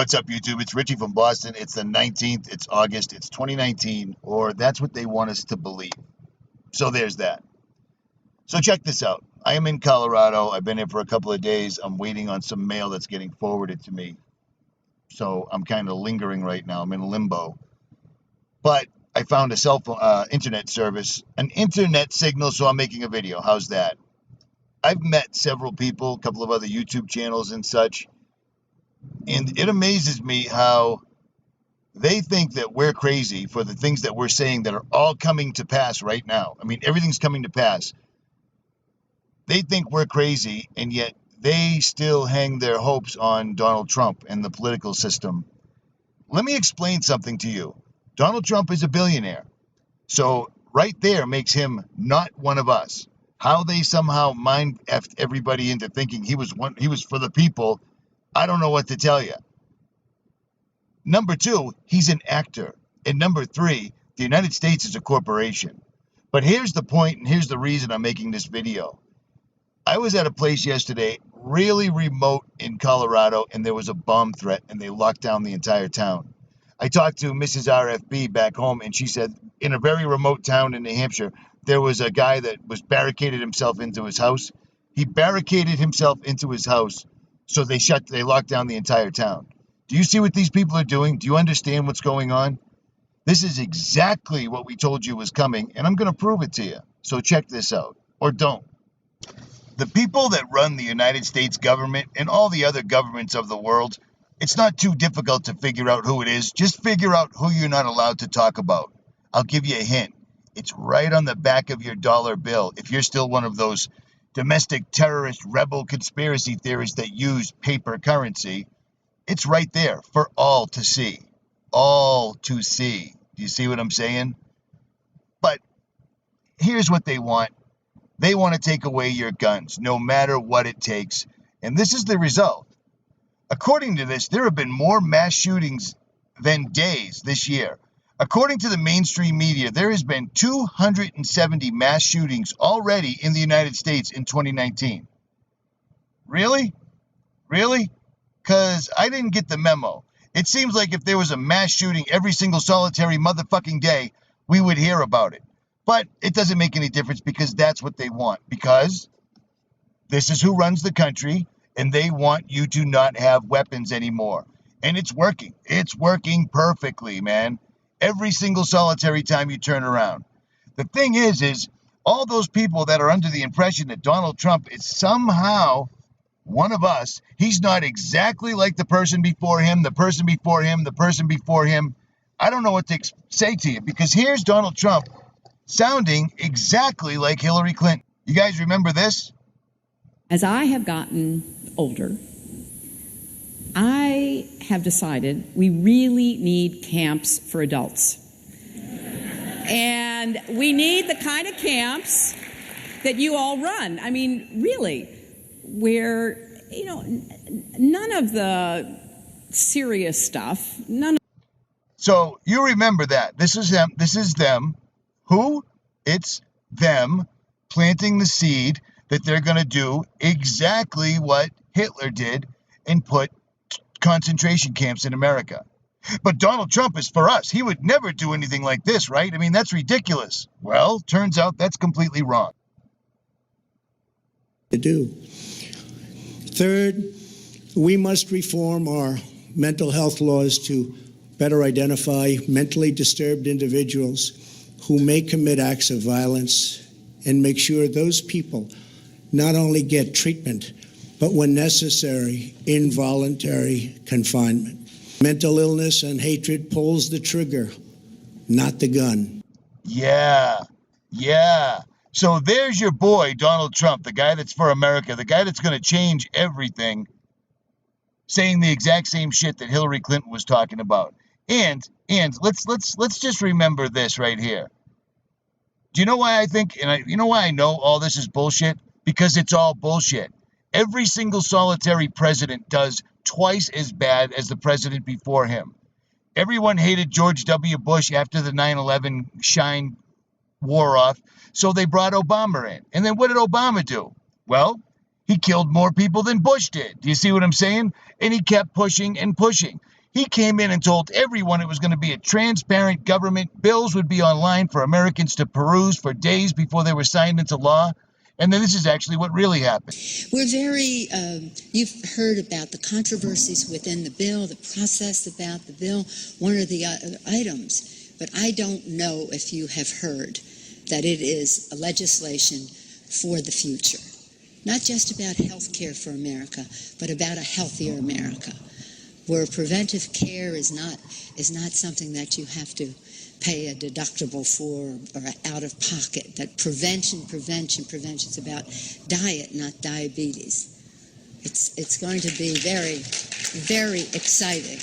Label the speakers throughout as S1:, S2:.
S1: What's up, YouTube? It's Richie from Boston. It's the 19th. It's August. It's 2019, or that's what they want us to believe. So there's that. So check this out. I am in Colorado. I've been here for a couple of days. I'm waiting on some mail that's getting forwarded to me. So I'm kind of lingering right now. I'm in limbo. But I found a cell phone, internet service, an internet signal, so I'm making a video. How's that? I've met several people, a couple of other YouTube channels and such. And it amazes me how they think that we're crazy for the things that we're saying that are all coming to pass right now. I mean, everything's coming to pass. They think we're crazy, and yet they still hang their hopes on Donald Trump and the political system. Let me explain something to you. Donald Trump is a billionaire. So right there makes him not one of us. How they somehow mind-effed everybody into thinking he was for the people, I don't know what to tell you. Number two, he's an actor. And number three, the United States is a corporation. But here's the point, and here's the reason I'm making this video. I was at a place yesterday, really remote in Colorado, and there was a bomb threat, and they locked down the entire town. I talked to Mrs. RFB back home, and she said in a very remote town in New Hampshire, there was a guy that was barricaded himself into his house. He barricaded himself into his house. So they locked down the entire town. Do you see what these people are doing? Do you understand what's going on? This is exactly what we told you was coming, and I'm going to prove it to you. So check this out, or don't. The people that run the United States government and all the other governments of the world, it's not too difficult to figure out who it is. Just figure out who you're not allowed to talk about. I'll give you a hint. It's right on the back of your dollar bill. If you're still one of those domestic terrorist rebel conspiracy theorists that use paper currency, it's right there for all to see. All to see. Do you see what I'm saying? But here's what they want. They want to take away your guns, no matter what it takes. And this is the result. According to this, there have been more mass shootings than days this year. According to the mainstream media, there has been 270 mass shootings already in the United States in 2019. Really? Really? Because I didn't get the memo. It seems like if there was a mass shooting every single solitary motherfucking day, we would hear about it. But it doesn't make any difference because that's what they want. Because this is who runs the country, and they want you to not have weapons anymore. And it's working. It's working perfectly, man. Every single solitary time you turn around. The thing is all those people that are under the impression that Donald Trump is somehow one of us, he's not exactly like the person before him, the person before him, the person before him. I don't know what to say to you, because here's Donald Trump sounding exactly like Hillary Clinton. You guys remember this?
S2: As I have gotten older, I have decided we really need camps for adults. And we need the kind of camps that you all run. I mean, really, where, none of the serious stuff,
S1: So you remember that. This is them. This is them. Who? It's them planting the seed that they're going to do exactly what Hitler did and put concentration camps in America. But Donald Trump is for us. He would never do anything like this, right? I mean, that's ridiculous. Well, turns out that's completely wrong.
S3: To do. Third, we must reform our mental health laws to better identify mentally disturbed individuals who may commit acts of violence and make sure those people not only get treatment, but when necessary, involuntary confinement. Mental illness and hatred pulls the trigger, not the gun.
S1: Yeah. So there's your boy, Donald Trump, the guy that's for America, the guy that's going to change everything, saying the exact same shit that Hillary Clinton was talking about. And let's just remember this right here. Do you know why I think, you know why I know all this is bullshit? Because it's all bullshit. Every single solitary president does twice as bad as the president before him. Everyone hated George W. Bush after the 9/11 shine wore off, so they brought Obama in. And then what did Obama do? Well, he killed more people than Bush did. Do you see what I'm saying? And he kept pushing and pushing. He came in and told everyone it was going to be a transparent government. Bills would be online for Americans to peruse for days before they were signed into law. And then this is actually what really happened.
S4: We're very, you've heard about the controversies within the bill, the process about the bill, one of the items. But I don't know if you have heard that it is a legislation for the future. Not just about health care for America, but about a healthier America, where preventive care is not something that you have to pay a deductible for or out of pocket. That prevention is about diet, not diabetes. It's going to be very, very exciting.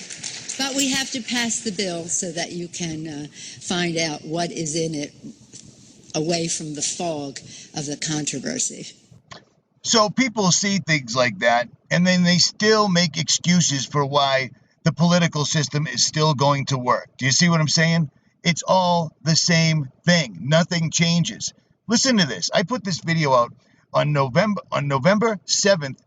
S4: But we have to pass the bill so that you can find out what is in it away from the fog of the controversy.
S1: So people see things like that, and then they still make excuses for why the political system is still going to work. Do you see what I'm saying? It's all the same thing. Nothing changes. Listen to this. I put this video out on November 7th,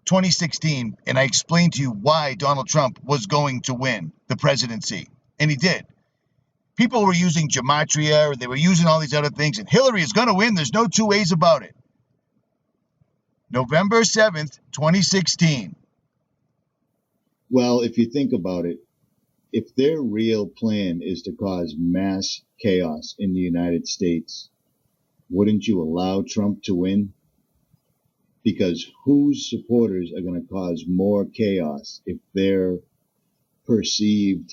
S1: 2016, and I explained to you why Donald Trump was going to win the presidency, and he did. People were using gematria, or they were using all these other things, and Hillary is going to win. There's no two ways about it. November 7th, 2016.
S5: Well, if you think about it, if their real plan is to cause mass chaos in the United States, wouldn't you allow Trump to win? Because whose supporters are going to cause more chaos if their perceived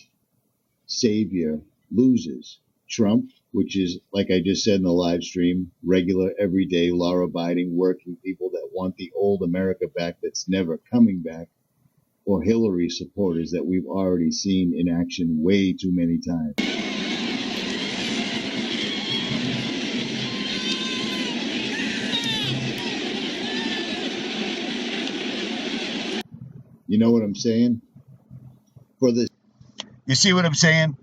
S5: savior loses? Trump, which is, like I just said in the live stream, regular, everyday, law-abiding, working people that want the old America back that's never coming back, or Hillary supporters that we've already seen in action way too many times. You know what I'm saying?
S1: You see what I'm saying?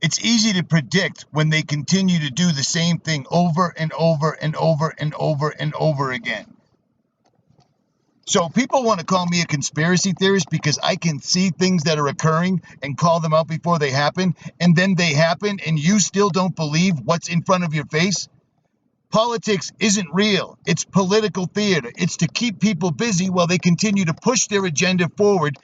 S1: It's easy to predict when they continue to do the same thing over and over and over and over and over again. So people want to call me a conspiracy theorist because I can see things that are occurring and call them out before they happen, and then they happen and you still don't believe what's in front of your face? Politics isn't real. It's political theater. It's to keep people busy while they continue to push their agenda forward,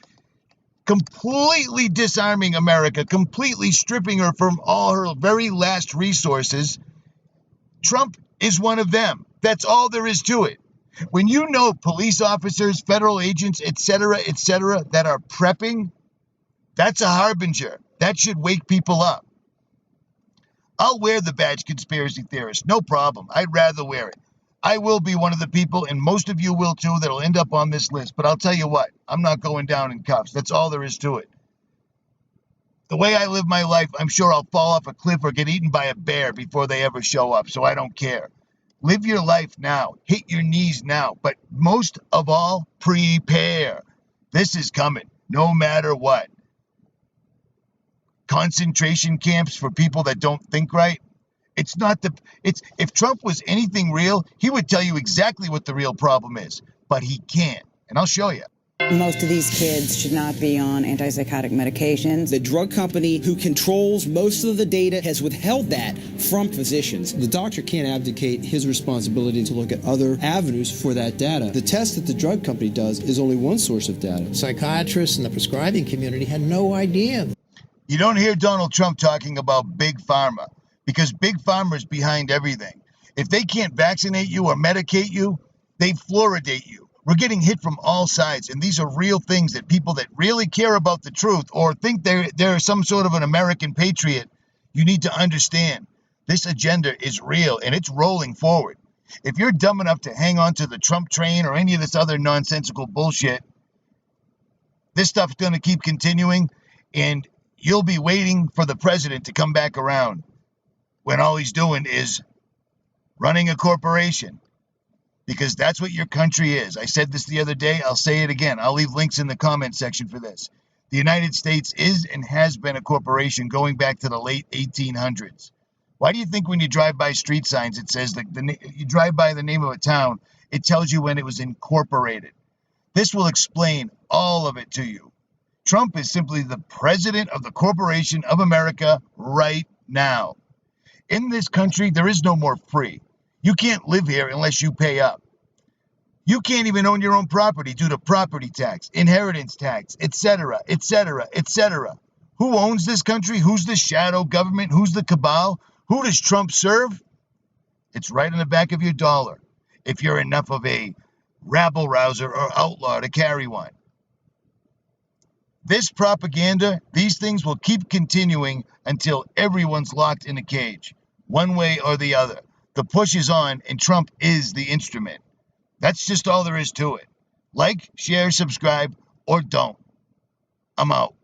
S1: completely disarming America, completely stripping her from all her very last resources. Trump is one of them. That's all there is to it. When you know police officers, federal agents, etc., that are prepping, that's a harbinger. That should wake people up. I'll wear the badge conspiracy theorist, no problem. I'd rather wear it. I will be one of the people, and most of you will too, that'll end up on this list. But I'll tell you what, I'm not going down in cuffs. That's all there is to it. The way I live my life, I'm sure I'll fall off a cliff or get eaten by a bear before they ever show up, so I don't care. Live your life now. Hit your knees now. But most of all, prepare. This is coming, no matter what. Concentration camps for people that don't think right. If Trump was anything real, he would tell you exactly what the real problem is. But he can't. And I'll show you.
S6: Most of these kids should not be on antipsychotic medications.
S7: The drug company who controls most of the data has withheld that from physicians. The doctor can't abdicate his responsibility to look at other avenues for that data. The test that the drug company does is only one source of data. Psychiatrists and the prescribing community had no idea.
S1: You don't hear Donald Trump talking about Big Pharma because Big Pharma is behind everything. If they can't vaccinate you or medicate you, they fluoridate you. We're getting hit from all sides, and these are real things that people that really care about the truth or think they're some sort of an American patriot, you need to understand. This agenda is real, and it's rolling forward. If you're dumb enough to hang on to the Trump train or any of this other nonsensical bullshit, this stuff's going to keep continuing, and you'll be waiting for the president to come back around when all he's doing is running a corporation. Because that's what your country is. I said this the other day. I'll say it again. I'll leave links in the comment section for this. The United States is and has been a corporation going back to the late 1800s. Why do you think when you drive by street signs, it says you drive by the name of a town, it tells you when it was incorporated? This will explain all of it to you. Trump is simply the president of the corporation of America right now. In this country, there is no more free. You can't live here unless you pay up. You can't even own your own property due to property tax, inheritance tax, etc., etc., etc. Who owns this country? Who's the shadow government? Who's the cabal? Who does Trump serve? It's right on the back of your dollar, if you're enough of a rabble-rouser or outlaw to carry one. This propaganda, these things will keep continuing until everyone's locked in a cage, one way or the other. The push is on, and Trump is the instrument. That's just all there is to it. Like, share, subscribe, or don't. I'm out.